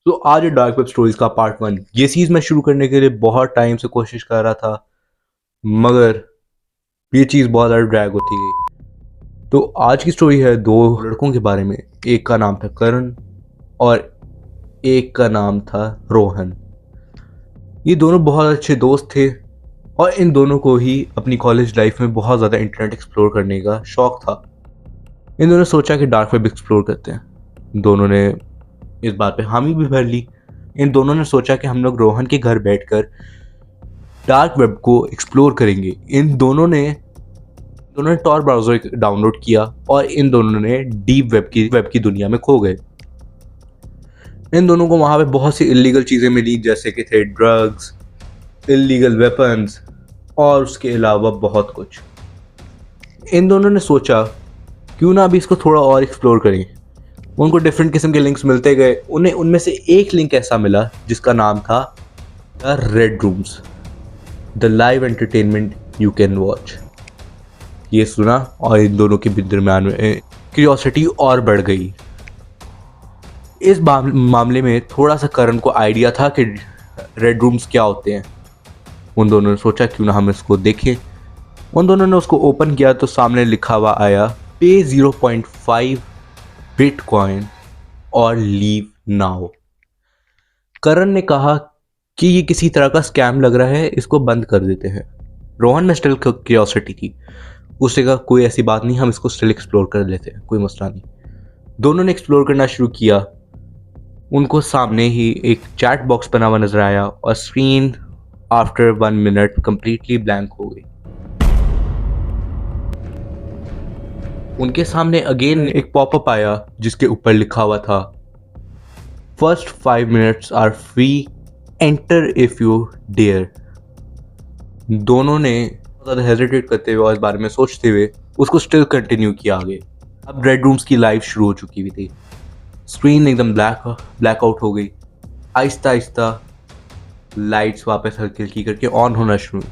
तो आज dark web stories का पार्ट 1 ये चीज मैं शुरू करने के लिए बहुत टाइम से कोशिश कर रहा था, मगर ये चीज बहुत ज़्यादा ड्रैग होती गई। तो आज की स्टोरी है दो लड़कों के बारे में। एक का नाम था करण और एक का नाम था रोहन। ये दोनों बहुत अच्छे दोस्त थे और इन दोनों को ही अपनी कॉलेज लाइफ में बहुत ज़्यादा इंटरनेट एक्सप्लोर करने का शौक था। इन दोनों ने सोचा कि डार्क वेब एक्सप्लोर करते हैं। दोनों ने इस बात पे हामी भी भर ली। इन दोनों ने सोचा कि हम लोग रोहन के घर बैठकर डार्क वेब को एक्सप्लोर करेंगे। इन दोनों ने टॉर ब्राउज़र डाउनलोड किया और इन दोनों ने डीप वेब की दुनिया में खो गए। इन दोनों को वहाँ पे बहुत सी इलीगल चीज़ें मिली, जैसे कि थे ड्रग्स, इलीगल वेपन्स और उसके अलावा बहुत कुछ। इन दोनों ने सोचा क्यों ना अभी इसको थोड़ा और एक्सप्लोर करें। उनको डिफरेंट किस्म के लिंक्स मिलते गए। उन्हें उनमें से एक लिंक ऐसा मिला जिसका नाम था the red rooms, the live entertainment you can watch. ये सुना और इन दोनों के दरमियान में क्यूरियोसिटी और बढ़ गई। इस मामले में थोड़ा सा करण को आइडिया था कि रेड रूम्स क्या होते हैं। उन दोनों ने सोचा क्यों ना हम इसको देखें। उन दोनों ने उसको ओपन किया तो सामने लिखा हुआ आया पे 0.5 बिटकॉइन और लीव नाउ। करण ने कहा कि ये किसी तरह का स्कैम लग रहा है, इसको बंद कर देते हैं। रोहन में स्टिल क्यूरियोसिटी थी। उसने कहा कोई ऐसी बात नहीं, हम इसको स्टिल एक्सप्लोर कर लेते हैं, कोई मसला नहीं। दोनों ने एक्सप्लोर करना शुरू किया। उनको सामने ही एक चैट बॉक्स बना हुआ नजर आया और screen after 1 minute completely blank हो गई। उनके सामने अगेन एक पॉपअप आया जिसके ऊपर लिखा हुआ था first 5 minutes are free, enter if you dare. दोनों ने ज़्यादा हेजिटेट करते हुए और इस बारे में सोचते हुए उसको स्टिल कंटिन्यू किया आगे। अब रेड रूम्स की लाइफ शुरू हो चुकी हुई थी। स्क्रीन एकदम ब्लैकआउट हो गई। आहिस्ता आहिस्ता लाइट्स वापस हल्की हल्की करके ऑन होना शुरू।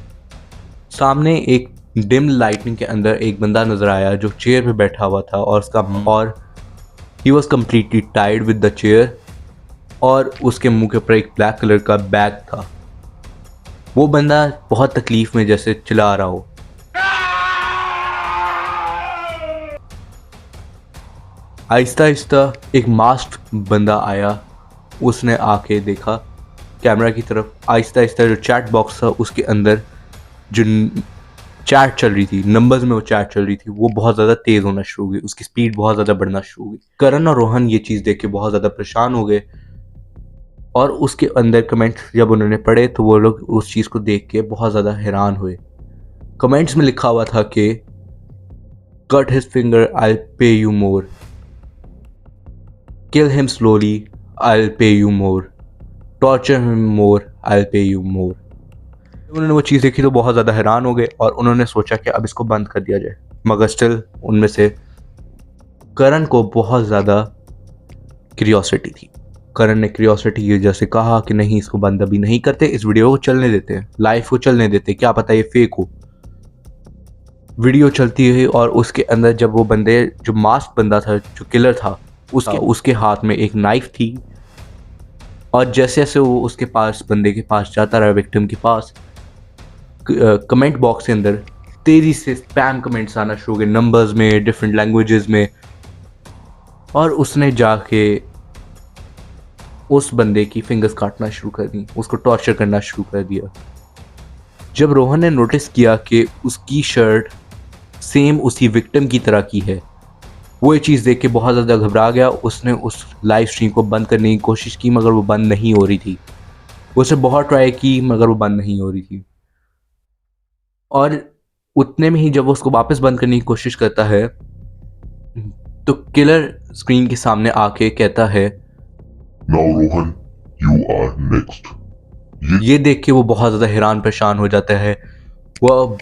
सामने एक डिम लाइटिंग के अंदर एक बंदा नजर आया जो चेयर पे बैठा हुआ था और he was completely tied with the chair और उसके मुंह के ऊपर एक ब्लैक कलर का बैग था। वो बंदा बहुत तकलीफ में जैसे चिल्ला रहा हो। आहिस्ता आहिस्ता एक मास्क बंदा आया। उसने आके देखा कैमरा की तरफ। आहिस्ता आहिस्ता जो चैट बॉक्स था उसके अंदर जो चैट चल रही थी, नंबर्स में वो चैट चल रही थी, वो बहुत ज़्यादा तेज़ होना शुरू हो गई। उसकी स्पीड बहुत ज़्यादा बढ़ना शुरू हो गई। करण और रोहन ये चीज़ देख के बहुत ज़्यादा परेशान हो गए और उसके अंदर कमेंट्स जब उन्होंने पढ़े तो वो लोग उस चीज़ को देख के बहुत ज़्यादा हैरान हुए। कमेंट्स में लिखा हुआ था कि कट हिज फिंगर, आई पे you more, kill him slowly, I'll pay you more, torture him more, I'll pay you more। उन्होंने वो चीज़ देखी तो बहुत ज़्यादा हैरान हो गए और उन्होंने सोचा कि अब इसको बंद कर दिया जाए। मगर स्टिल उनमें से करण को बहुत ज़्यादा क्यूरियोसिटी थी। करण ने क्यूरियोसिटी की वजह से कहा कि नहीं, इसको बंद अभी नहीं करते, इस वीडियो को चलने देते हैं, लाइफ को चलने देते, क्या पता ये फेक हो। वीडियो चलती हुई और उसके अंदर जब वो बंदे, जो मास्क बंदा था, जो किलर था, उसके हाथ में एक नाइफ थी और जैसे जैसे वो उसके पास, बंदे के पास जाता रहा, विक्टिम के पास, कमेंट बॉक्स के अंदर तेजी से स्पैम कमेंट्स आना शुरू हो गए, नंबर्स में, डिफरेंट लैंग्वेजेस में। और उसने जाके उस बंदे की फिंगर्स काटना शुरू कर दी, उसको टॉर्चर करना शुरू कर दिया। जब रोहन ने नोटिस किया कि उसकी शर्ट सेम उसी विक्टिम की तरह की है, वो ये चीज़ देख के बहुत ज़्यादा घबरा गया। उसने उस लाइव स्ट्रीम को बंद करने की कोशिश की मगर वो बंद नहीं हो रही थी। उसने बहुत ट्राई की मगर वो बंद नहीं हो रही थी। और उतने में ही जब वो उसको वापस बंद करने की कोशिश करता है तो किलर स्क्रीन के सामने आके कहता है Now Rohan, you are next। ये देख के वो बहुत ज़्यादा हैरान परेशान हो जाता है। वो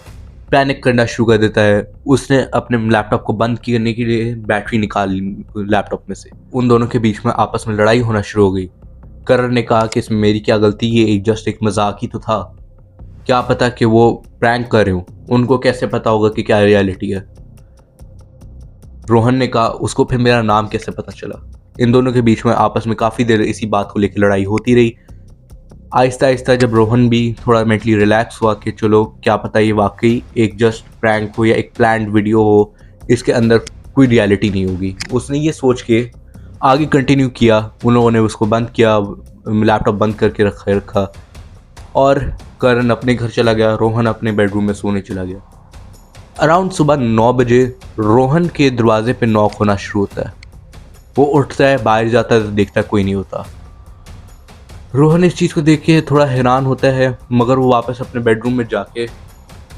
पैनिक करना शुरू कर देता है। उसने अपने लैपटॉप को बंद करने के लिए बैटरी निकाल ली लैपटॉप में से। उन दोनों के बीच में आपस में लड़ाई होना शुरू हो गई। करण ने कहा कि इसमें मेरी क्या गलती, ये जस्ट एक मजाक ही तो था, क्या पता कि वो प्रैंक कर रहे हो, उनको कैसे पता होगा कि क्या रियलिटी है। रोहन ने कहा उसको फिर मेरा नाम कैसे पता चला। इन दोनों के बीच में आपस में काफ़ी देर इसी बात को लेकर लड़ाई होती रही। आहिस्ता आहिस्ता जब रोहन भी थोड़ा मेंटली रिलैक्स हुआ कि चलो क्या पता ये वाकई एक जस्ट प्रैंक हो या एक प्लान्ड वीडियो हो, इसके अंदर कोई रियलिटी नहीं होगी, उसने ये सोच के आगे कंटिन्यू किया। उन लोगों ने उसको बंद किया, लैपटॉप बंद करके रखा और करण अपने घर चला गया, रोहन अपने बेडरूम में सोने चला गया। अराउंड सुबह 9 बजे रोहन के दरवाजे पे नॉक होना शुरू होता है। वो उठता है, बाहर जाता है तो देखता है कोई नहीं होता। रोहन इस चीज़ को देख के थोड़ा हैरान होता है, मगर वो वापस अपने बेडरूम में जाके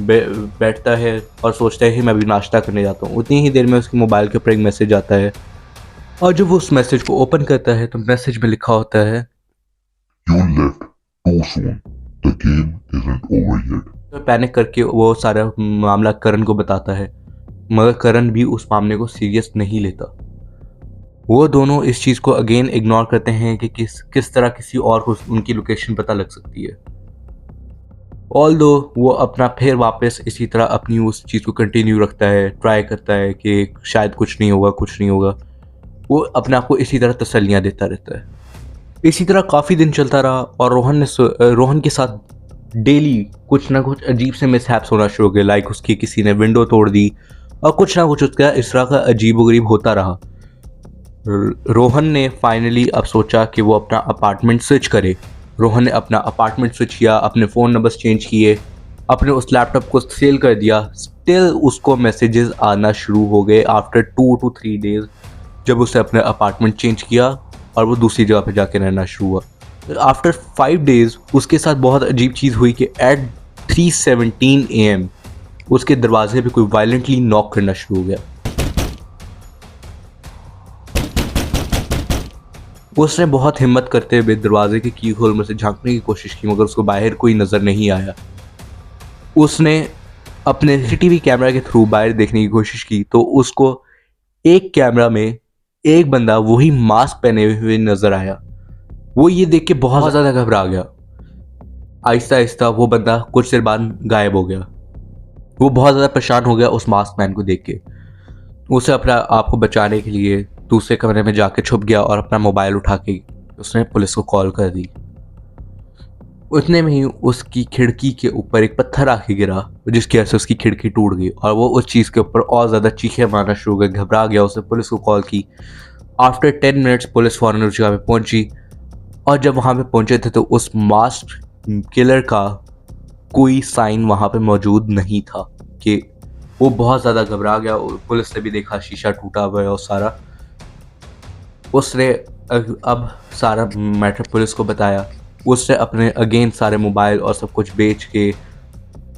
बैठता है और सोचता है कि मैं अभी नाश्ता करने जाता हूँ। उतनी ही देर में उसके मोबाइल के ऊपर एक मैसेज आता है और जब वो उस मैसेज को ओपन करता है तो मैसेज में लिखा होता है You left too soon. The game isn't over yet. तो पैनिक करके वो सारा मामला करण को बताता है, मगर करण भी उस मामले को सीरियस नहीं लेता। वो दोनों इस चीज़ को अगेन इग्नोर करते हैं कि किस तरह किसी और को उनकी लोकेशन पता लग सकती है। ऑल्दो वो अपना फिर वापस इसी तरह अपनी उस चीज़ को कंटिन्यू रखता है, ट्राई करता है कि शायद कुछ नहीं होगा। वो अपने आप को इसी तरह तसल्लियाँ देता रहता है। इसी तरह काफ़ी दिन चलता रहा और रोहन के साथ डेली कुछ ना कुछ अजीब से मिसहैप्स होना शुरू हो गए। लाइक उसकी किसी ने विंडो तोड़ दी और कुछ ना कुछ उसका इस तरह का अजीबोगरीब होता रहा। रोहन ने फाइनली अब सोचा कि वो अपना अपार्टमेंट स्विच करे। रोहन ने अपना अपार्टमेंट स्विच किया, अपने फ़ोन नंबर्स चेंज किए, अपने उस लैपटॉप को सेल कर दिया। स्टिल उसको मैसेजेस आना शुरू हो गए आफ्टर 2 to 3 डेज जब उसने अपने अपार्टमेंट चेंज किया और वो दूसरी जगह पे जाके रहना शुरू हुआ। आफ्टर 5 डेज उसके साथ बहुत अजीब चीज़ हुई कि एट 3:17 AM उसके दरवाजे पे कोई वायलेंटली नॉक करना शुरू हो गया। उसने बहुत हिम्मत करते हुए दरवाजे के की होल में से झांकने की कोशिश की, मगर उसको बाहर कोई नज़र नहीं आया। उसने अपने CCTV कैमरा के थ्रू बाहर देखने की कोशिश की तो उसको एक कैमरा में एक बंदा वही मास्क पहने हुए नजर आया। वो ये देख के बहुत ज़्यादा घबरा गया। आहिस्ता आहिस्ता वो बंदा कुछ देर बाद गायब हो गया। वो बहुत ज़्यादा परेशान हो गया उस मास्क मैन को देख के। उसे अपना आप को बचाने के लिए दूसरे कमरे में जाके छुप गया और अपना मोबाइल उठा के उसने पुलिस को कॉल कर दी। उतने में ही उसकी खिड़की के ऊपर एक पत्थर आके गिरा, जिसकी वजह से उसकी खिड़की टूट गई और वो उस चीज़ के ऊपर और ज़्यादा चीखें मारना शुरू हो गए, घबरा गया। उसने पुलिस को कॉल की। आफ्टर 10 मिनट्स पुलिस फौरन उस जगह पे पहुंची और जब वहाँ पे पहुंचे थे तो उस मास्क किलर का कोई साइन वहाँ पे मौजूद नहीं था। कि वो बहुत ज़्यादा घबरा गया। पुलिस ने भी देखा शीशा टूटा हुआ है और सारा। उसने अब सारा मैटर पुलिस को बताया। उसने अपने अगेन सारे मोबाइल और सब कुछ बेच के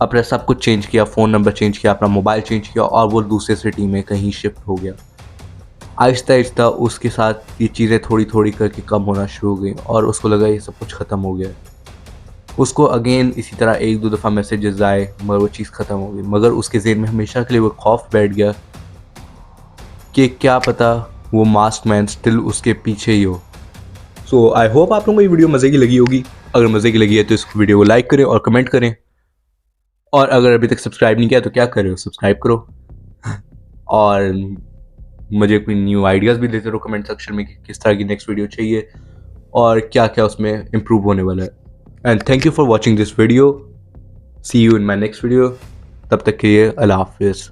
अपने सब कुछ चेंज किया, फ़ोन नंबर चेंज किया, अपना मोबाइल चेंज किया और वो दूसरे सिटी में कहीं शिफ्ट हो गया। आहिस्ता आहिस्ता उसके साथ ये चीज़ें थोड़ी थोड़ी करके कम होना शुरू हो गई और उसको लगा ये सब कुछ ख़त्म हो गया। उसको अगेन इसी तरह 1-2 दफ़ा मैसेजेस आए मगर वो चीज़ ख़त्म हो गई। मगर उसके ज़हन में हमेशा के लिए वो खौफ बैठ गया कि क्या पता वो मास्क मैन स्टिल उसके पीछे ही हो। सो आई होप आप लोगों को ये वीडियो मज़े की लगी होगी। अगर मज़े की लगी है तो इस वीडियो को लाइक करें और कमेंट करें, और अगर अभी तक सब्सक्राइब नहीं किया तो क्या कर रहे हो, सब्सक्राइब करो। और मुझे कोई न्यू आइडियाज़ भी देते रहो कमेंट सेक्शन में कि किस तरह की नेक्स्ट वीडियो चाहिए और क्या क्या उसमें इम्प्रूव होने वाला है। And thank you for watching this video. See you in my next video. तब तक के लिए अल्लाह हाफिज़।